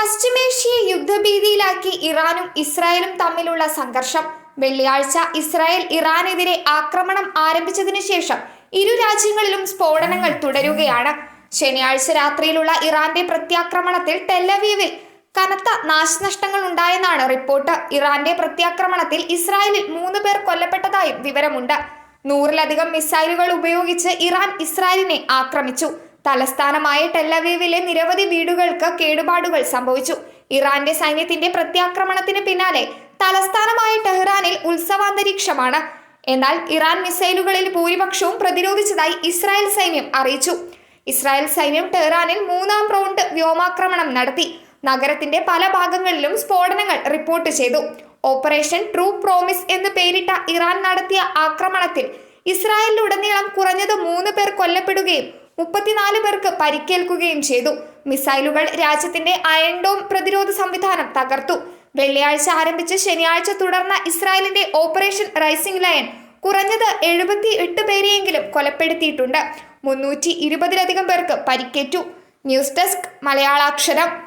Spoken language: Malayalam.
പശ്ചിമേഷ്യയെ യുദ്ധഭീതിയിലാക്കി ഇറാനും ഇസ്രായേലും തമ്മിലുള്ള സംഘർഷം. വെള്ളിയാഴ്ച ഇസ്രായേൽ ഇറാനെതിരെ ആക്രമണം ആരംഭിച്ചതിനു ശേഷം ഇരു രാജ്യങ്ങളിലും സ്ഫോടനങ്ങൾ തുടരുകയാണ്. ശനിയാഴ്ച രാത്രിയിലുള്ള ഇറാന്റെ പ്രത്യാക്രമണത്തിൽ ടെല്ലവീവിൽ കനത്ത നാശനഷ്ടങ്ങൾ ഉണ്ടായെന്നാണ് റിപ്പോർട്ട്. ഇറാന്റെ പ്രത്യാക്രമണത്തിൽ ഇസ്രായേലിൽ 3 പേർ കൊല്ലപ്പെട്ടതായും വിവരമുണ്ട്. 100-ലധികം മിസൈലുകൾ ഉപയോഗിച്ച് ഇറാൻ ഇസ്രായേലിനെ ആക്രമിച്ചു. തലസ്ഥാനമായ ടെല്ലവീവിലെ നിരവധി വീടുകൾക്ക് കേടുപാടുകൾ സംഭവിച്ചു. ഇറാന്റെ സൈന്യത്തിന്റെ പ്രത്യാക്രമണത്തിന് പിന്നാലെ തലസ്ഥാനമായ ടെഹ്റാനിൽ ഉത്സവാന്തരീക്ഷമാണ്. എന്നാൽ ഇറാൻ മിസൈലുകളിൽ ഭൂരിപക്ഷവും പ്രതിരോധിച്ചതായി ഇസ്രായേൽ സൈന്യം അറിയിച്ചു. ഇസ്രായേൽ സൈന്യം ടെഹ്റാനിൽ 3-ാം റൗണ്ട് വ്യോമാക്രമണം നടത്തി. നഗരത്തിന്റെ പല ഭാഗങ്ങളിലും സ്ഫോടനങ്ങൾ റിപ്പോർട്ട് ചെയ്തു. ഓപ്പറേഷൻ ട്രൂ പ്രോമിസ് എന്ന് പേരിട്ട ഇറാൻ നടത്തിയ ആക്രമണത്തിൽ ഇസ്രായേലിലുടനീളം കുറഞ്ഞത് 3 പേർ കൊല്ലപ്പെടുകയും 34 പേർക്ക് പരിക്കേൽക്കുകയും ചെയ്തു. മിസൈലുകൾ രാജ്യത്തിന്റെ അയൺ ഡോം പ്രതിരോധ സംവിധാനം തകർത്തു. വെള്ളിയാഴ്ച ആരംഭിച്ച് ശനിയാഴ്ച തുടർന്ന ഇസ്രായേലിന്റെ ഓപ്പറേഷൻ റൈസിംഗ് ലയൺ കുറഞ്ഞത് 78 പേരെയെങ്കിലും കൊലപ്പെടുത്തിയിട്ടുണ്ട്. 320-ലധികം പേർക്ക് പരിക്കേറ്റു. News desk മലയാളാക്ഷരം.